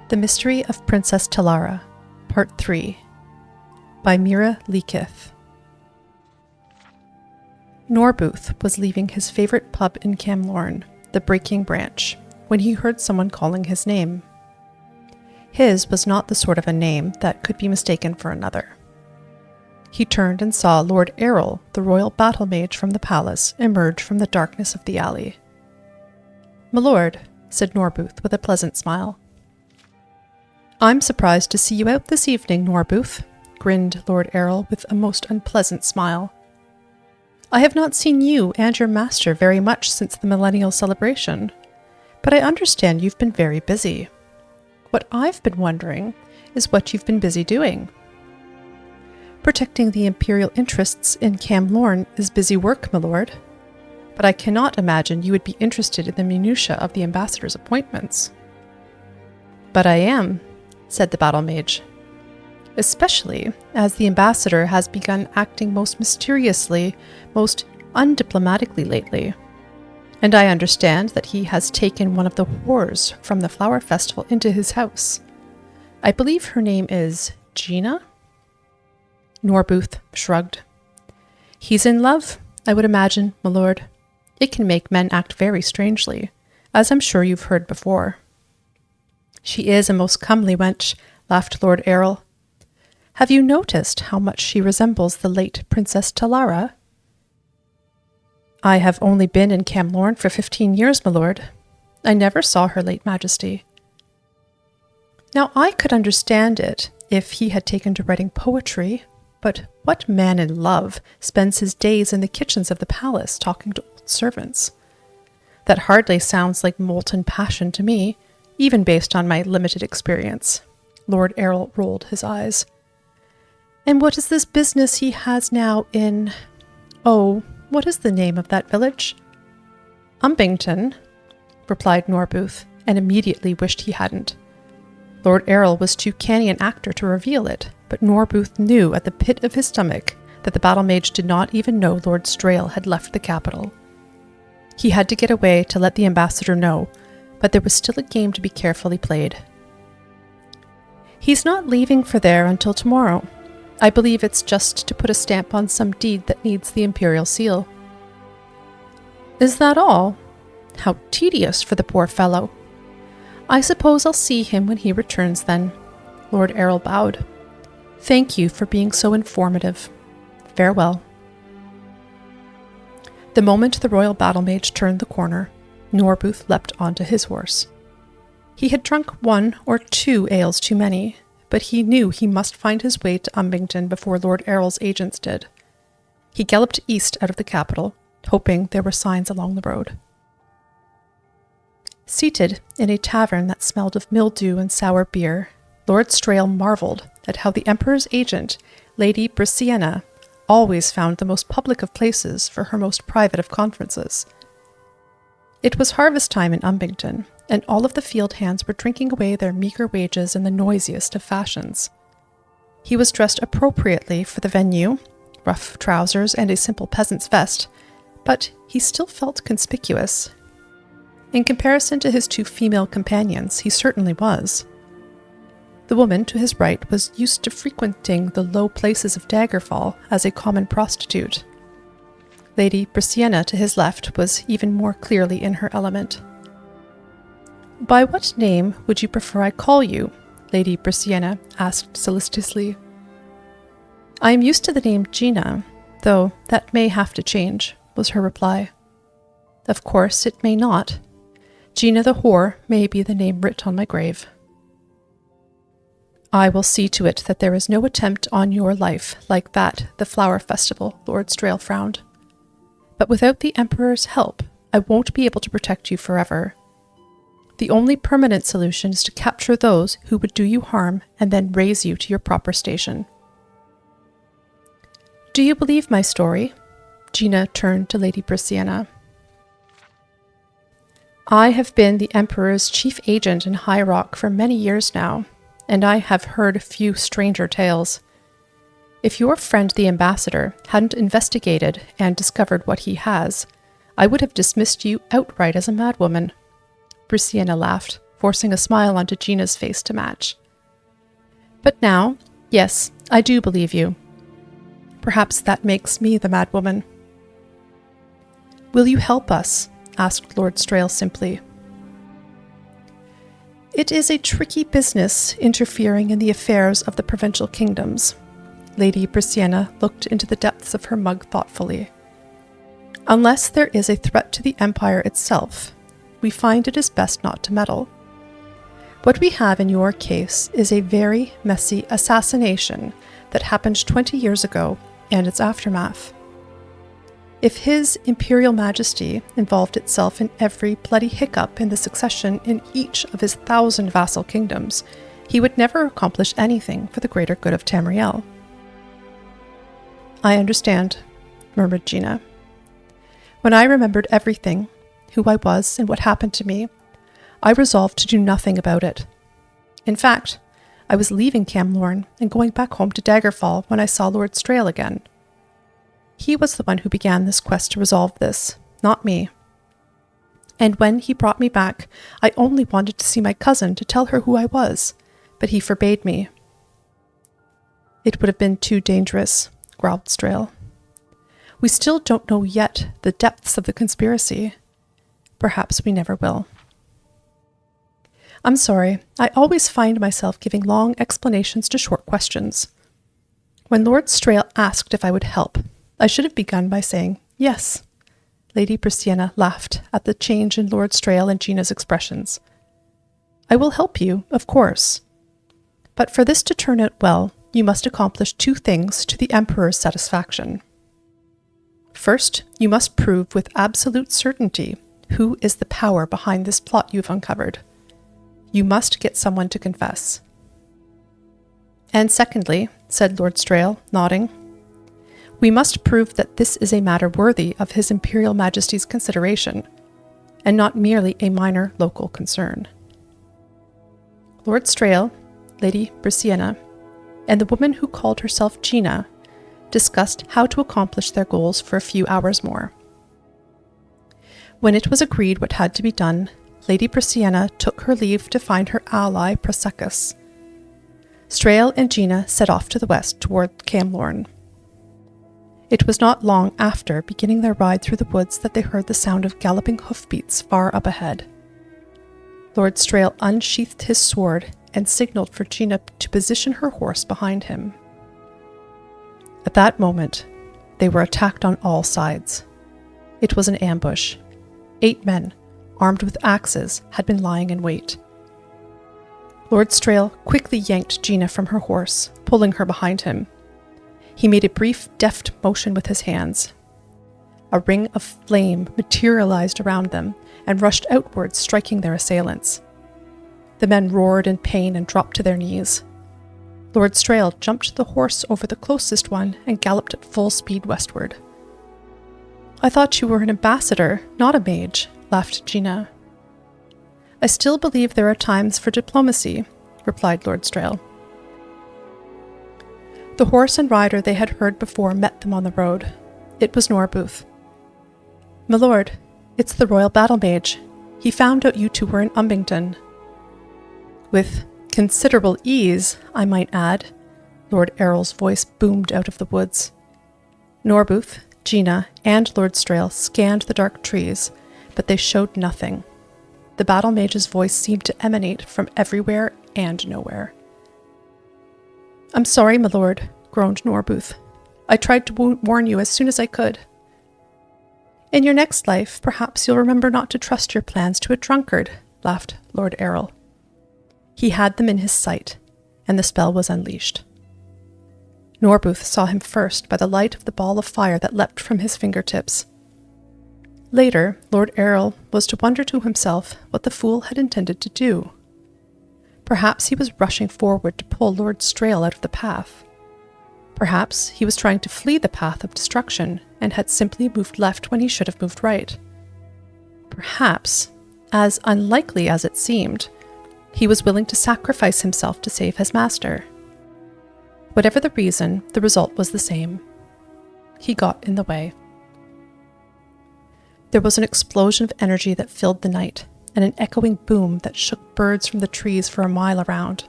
The Mystery of Princess Talara, Part 3, by Mira Leakith. Norbooth was leaving his favourite pub in Camlorn, the Breaking Branch, when he heard someone calling his name. His was not the sort of a name that could be mistaken for another. He turned and saw Lord Errol, the royal battle mage from the palace, emerge from the darkness of the alley. "My lord," said Norbooth with a pleasant smile. "I'm surprised to see you out this evening, Norbooth," grinned Lord Errol with a most unpleasant smile. "I have not seen you and your master very much since the millennial celebration, but I understand you've been very busy. What I've been wondering is what you've been busy doing. Protecting the imperial interests in Camlorn is busy work, my lord, but I cannot imagine you would be interested in the minutiae of the ambassador's appointments." "But I am," said the battle mage, "especially as the ambassador has begun acting most mysteriously, most undiplomatically lately. And I understand that he has taken one of the whores from the flower festival into his house. I believe her name is Gina?" Norbooth shrugged. "He's in love, I would imagine, my lord. It can make men act very strangely, as I'm sure you've heard before." "She is a most comely wench," laughed Lord Errol. "Have you noticed how much she resembles the late Princess Talara?" "I have only been in Camlorn for 15 years, my lord. I never saw her late majesty." Now I could understand it if he had taken to writing poetry, but what man in love spends his days in the kitchens of the palace talking to old servants? That hardly sounds like molten passion to me, even based on my limited experience. Lord Errol rolled his eyes. "And what is this business he has now in... oh, what is the name of that village?" "Umbington," replied Norbooth, and immediately wished he hadn't. Lord Errol was too canny an actor to reveal it, but Norbooth knew at the pit of his stomach that the battle mage did not even know Lord Strail had left the capital. He had to get away to let the ambassador know, but there was still a game to be carefully played. "He's not leaving for there until tomorrow. I believe it's just to put a stamp on some deed that needs the imperial seal." "Is that all? How tedious for the poor fellow. I suppose I'll see him when he returns then." Lord Errol bowed. "Thank you for being so informative. Farewell." The moment the royal battle mage turned the corner, Norbooth leapt onto his horse. He had drunk 1 or 2 ales too many, but he knew he must find his way to Umbington before Lord Errol's agents did. He galloped east out of the capital, hoping there were signs along the road. Seated in a tavern that smelled of mildew and sour beer, Lord Strail marvelled at how the Emperor's agent, Lady Brisiena, always found the most public of places for her most private of conferences. It was harvest time in Umbington, and all of the field hands were drinking away their meagre wages in the noisiest of fashions. He was dressed appropriately for the venue, rough trousers and a simple peasant's vest, but he still felt conspicuous. In comparison to his 2 female companions, he certainly was. The woman to his right was used to frequenting the low places of Daggerfall as a common prostitute. Lady Brisiena to his left was even more clearly in her element. "By what name would you prefer I call you?" Lady Brisiena asked solicitously. "I am used to the name Gina, though that may have to change," was her reply. "Of course it may not. Gina the whore may be the name writ on my grave." "I will see to it that there is no attempt on your life like that the flower festival," Lord Strail frowned. "But without the Emperor's help, I won't be able to protect you forever. The only permanent solution is to capture those who would do you harm and then raise you to your proper station." "Do you believe my story?" Gina turned to Lady Brisiena. "I have been the Emperor's chief agent in High Rock for many years now, and I have heard few stranger tales. If your friend the ambassador hadn't investigated and discovered what he has, I would have dismissed you outright as a madwoman." Brisiena laughed. forcing a smile onto Gina's face to match. But now, yes, I do believe you. Perhaps that makes me the madwoman. Will you help us? Asked Lord Strail simply. It is a tricky business interfering in the affairs of the provincial kingdoms. Lady Brisciana looked into the depths of her mug thoughtfully. Unless there is a threat to the Empire itself, we find it is best not to meddle. What we have in your case is a very messy assassination that happened 20 years ago and its aftermath. If His Imperial Majesty involved itself in every bloody hiccup in the succession in each of his 1,000 vassal kingdoms, he would never accomplish anything for the greater good of Tamriel. I understand, murmured Gina. When I remembered everything, who I was and what happened to me, I resolved to do nothing about it. In fact, I was leaving Camlorn and going back home to Daggerfall when I saw Lord Strail again. He was the one who began this quest to resolve this, not me. And when he brought me back, I only wanted to see my cousin to tell her who I was, but he forbade me. It would have been too dangerous, growled Strail. We still don't know yet the depths of the conspiracy. Perhaps we never will. I'm sorry, I always find myself giving long explanations to short questions. When Lord Strail asked if I would help, I should have begun by saying, yes. Lady Brisciana laughed at the change in Lord Strail and Gina's expressions. I will help you, of course. But for this to turn out well, you must accomplish 2 things to the Emperor's satisfaction. First, you must prove with absolute certainty who is the power behind this plot you've uncovered. You must get someone to confess. And secondly, said Lord Strail, nodding, we must prove that this is a matter worthy of His Imperial Majesty's consideration, and not merely a minor local concern. Lord Strail, Lady Brisciana, and the woman who called herself Gina discussed how to accomplish their goals for a few hours more. When it was agreed what had to be done, Lady Brisciana took her leave to find her ally Prosecus. Strail and Gina set off to the west toward Camlorn. It was not long after beginning their ride through the woods that they heard the sound of galloping hoofbeats far up ahead. Lord Strail unsheathed his sword and signaled for Gina to position her horse behind him. At that moment, they were attacked on all sides. It was an ambush. 8 men, armed with axes, had been lying in wait. Lord Strail quickly yanked Gina from her horse, pulling her behind him. He made a brief, deft motion with his hands. A ring of flame materialized around them and rushed outwards, striking their assailants. The men roared in pain and dropped to their knees. Lord Strail jumped the horse over the closest one and galloped at full speed westward. I thought you were an ambassador, not a mage, laughed Gina. I still believe there are times for diplomacy, replied Lord Strail. The horse and rider they had heard before met them on the road. It was Norbuth. My lord, it's the royal battle mage. He found out you 2 were in Umbington. With considerable ease, I might add, Lord Errol's voice boomed out of the woods. Norbuth, Gina, and Lord Strail scanned the dark trees, but they showed nothing. The battle mage's voice seemed to emanate from everywhere and nowhere. I'm sorry, my lord, groaned Norbuth. I tried to warn you as soon as I could. In your next life, perhaps you'll remember not to trust your plans to a drunkard, laughed Lord Errol. He had them in his sight, and the spell was unleashed. Norbuth saw him first by the light of the ball of fire that leapt from his fingertips. Later, Lord Errol was to wonder to himself what the fool had intended to do. Perhaps he was rushing forward to pull Lord Strail out of the path. Perhaps he was trying to flee the path of destruction and had simply moved left when he should have moved right. Perhaps, as unlikely as it seemed, he was willing to sacrifice himself to save his master. Whatever the reason, the result was the same. He got in the way. There was an explosion of energy that filled the night, and an echoing boom that shook birds from the trees for a mile around.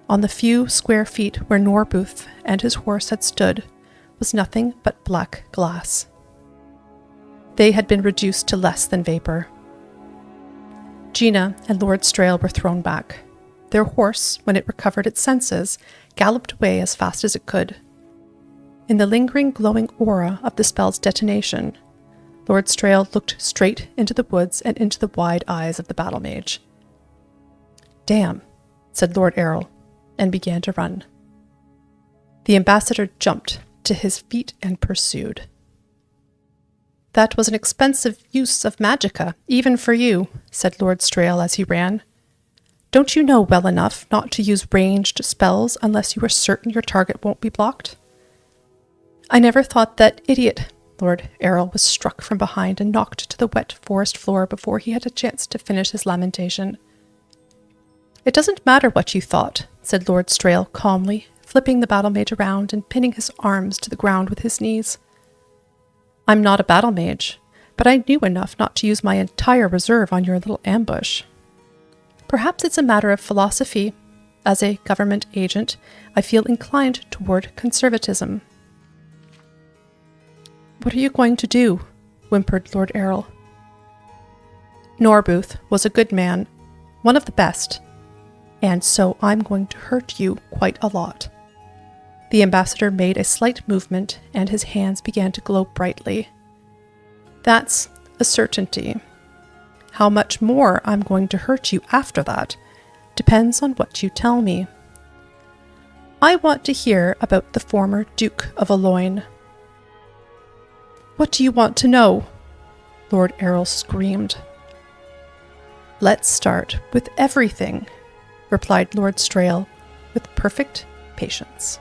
On the few square feet where Norbuth and his horse had stood was nothing but black glass. They had been reduced to less than vapor. Gina and Lord Strail were thrown back. Their horse, when it recovered its senses, galloped away as fast as it could. In the lingering glowing aura of the spell's detonation, Lord Strail looked straight into the woods and into the wide eyes of the battle mage. "Damn," said Lord Errol, and began to run. The ambassador jumped to his feet and pursued. "That was an expensive use of magicka, even for you," said Lord Strail as he ran. "Don't you know well enough not to use ranged spells unless you are certain your target won't be blocked?" "I never thought that idiot—" Lord Errol was struck from behind and knocked to the wet forest floor before he had a chance to finish his lamentation. "It doesn't matter what you thought," said Lord Strail calmly, flipping the battle mage around and pinning his arms to the ground with his knees. "I'm not a battle mage, but I knew enough not to use my entire reserve on your little ambush. Perhaps it's a matter of philosophy. As a government agent, I feel inclined toward conservatism." "What are you going to do?" whimpered Lord Errol. "Norbuth was a good man, one of the best, and so I'm going to hurt you quite a lot." The ambassador made a slight movement, and his hands began to glow brightly. "That's a certainty. How much more I'm going to hurt you after that depends on what you tell me. I want to hear about the former Duke of Aloyne." "What do you want to know?" Lord Errol screamed. "Let's start with everything," replied Lord Strail with perfect patience.